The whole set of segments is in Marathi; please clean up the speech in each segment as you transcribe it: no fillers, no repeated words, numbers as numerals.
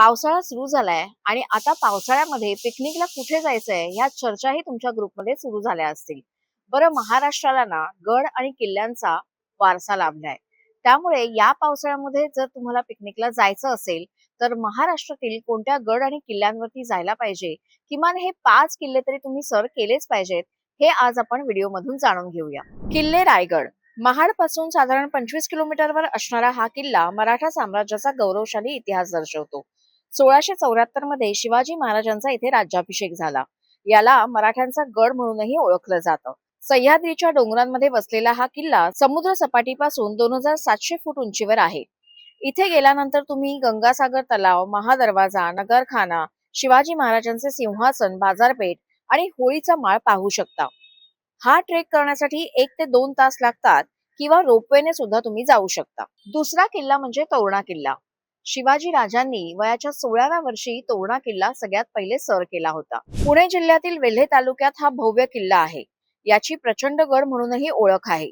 पावसाळा सुरू झालाय आणि आता पावसाळ्यामध्ये पिकनिकला कुठे जायचंय ह्या चर्चाही तुमच्या ग्रुपमध्ये सुरू झाल्या असतील. बरं, महाराष्ट्राला ना गड आणि किल्ल्यांचा वारसा लाभलाय. त्यामुळे या पावसाळ्यामध्ये जर तुम्हाला पिकनिकला जायचं असेल तर महाराष्ट्रातील कोणत्या गड आणि किल्ल्यांवरती जायला पाहिजे, किमान हे 5 किल्ले तरी तुम्ही सर केलेच पाहिजेत, हे आज आपण व्हिडिओ मधून जाणून घेऊया. किल्ले रायगड. महाड पासून साधारण 25 किलोमीटरवर असणारा हा किल्ला मराठा साम्राज्याचा गौरवशाली इतिहास दर्शवतो. 1674 मध्ये शिवाजी महाराजांचा इथे राज्याभिषेक झाला. याला मराठ्यांचा गड म्हणूनही ओळखलं जातं. सह्याद्रीच्या डोंगरांमध्ये वसलेला हा किल्ला समुद्र सपाटीपासून 2700 फूट उंचीवर आहे. इथे गेल्यानंतर तुम्ही गंगासागर तलाव, महादरवाजा, नगरखाना, शिवाजी महाराजांचे सिंहासन, बाजारपेठ आणि होळीचा माळ पाहू शकता. हा ट्रेक करण्यासाठी 1 ते 2 तास लागतात किंवा रोपवेने सुद्धा तुम्ही जाऊ शकता. दुसरा किल्ला म्हणजे तोरणा किल्ला. शिवाजी राजांनी वयाच्या 16व्या वर्षी तोरणा किल्ला सगळ्यात पहिले सर केला होता. पुणे जिल्ह्यातील वेल्हे तालुक्यात हा भव्य किल्ला आहे. याची प्रचंड गड म्हणूनही ओळख आहे.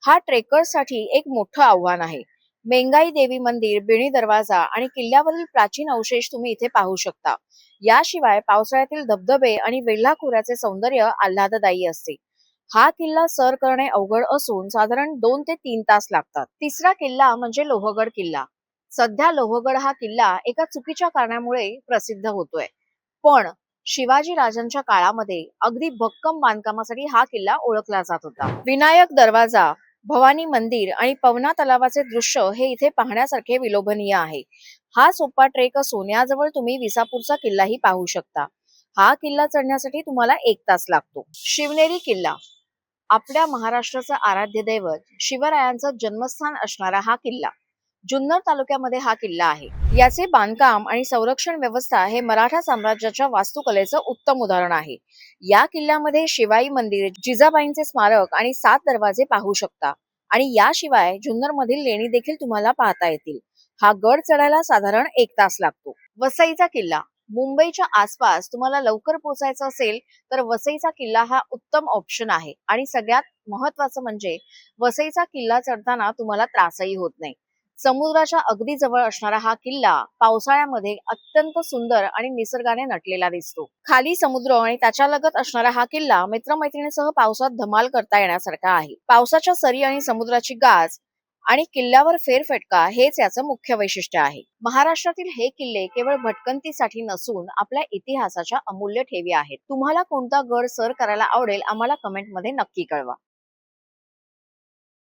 हा ट्रेकर्ससाठी एक मोठं आव्हान आहे. मेंगाई देवी मंदिर, बिणी दरवाजा आणि किल्ल्यावरील प्राचीन अवशेष तुम्ही इथे पाहू शकता. याशिवाय पावसाळ्यातील धबधबे आणि वेल्हा खोऱ्याचे सौंदर्य आल्हाददायी असते. हा किल्ला सर करणे अवघड असून साधारण 2 ते 3 तास लागतात. तिसरा किल्ला म्हणजे लोहगड किल्ला. सध्या लोहगड हा किल्ला एका चुकीच्या कारणामुळे प्रसिद्ध होतोय, पण शिवाजी राजांच्या काळामध्ये अगदी भक्कम बांधकामासाठी हा किल्ला ओळखला जात होता. विनायक दरवाजा, भवानी मंदिर आणि पवना तलावाचे दृश्य हे इथे पाहण्यासारखे विलोभनीय आहे. हा सोपा ट्रेक असून याजवळ तुम्ही विसापूरचा किल्लाही पाहू शकता. हा किल्ला चढण्यासाठी तुम्हाला 1 तास लागतो. शिवनेरी किल्ला. आपल्या महाराष्ट्राचं आराध्य दैवत शिवरायांचं जन्मस्थान असणारा हा किल्ला जुन्नर तालुक्यामध्ये हा किल्ला आहे. याचे बांधकाम आणि संरक्षण व्यवस्था हे मराठा साम्राज्याच्या वास्तुकलेचं उत्तम उदाहरण आहे. या किल्ल्यामध्ये शिवाई मंदिर, जिजाबाईंचे स्मारक आणि 7 दरवाजे पाहू शकता आणि याशिवाय जुन्नर मधील लेणी देखील तुम्हाला पाहता येतील. हा गड चढायला साधारण 1 तास लागतो. वसईचा किल्ला. मुंबईच्या आसपास तुम्हाला लवकर पोहोचायचं असेल तर वसईचा किल्ला हा उत्तम ऑप्शन आहे आणि सगळ्यात महत्वाचं म्हणजे वसईचा किल्ला चढताना तुम्हाला त्रासही होत नाही. समुद्राच्या अगदी जवळ असणारा हा किल्ला पावसाळ्यामध्ये अत्यंत सुंदर आणि निसर्गाने नटलेला दिसतो. खाली समुद्र आणि त्याच्यालगत असणारा हा किल्ला मित्रमैत्रिणीसह पावसात धमाल करता येण्यासारखा आहे. पावसाच्या सरी आणि समुद्राची गाज आणि किल्ल्यावर फेरफटका हेच याचं मुख्य वैशिष्ट्य आहे. महाराष्ट्रातील हे किल्ले केवळ भटकंतीसाठी नसून आपल्या इतिहासाच्या अमूल्य ठेवी आहेत. तुम्हाला कोणता गड सर करायला आवडेल आम्हाला कमेंट मध्ये नक्की कळवा.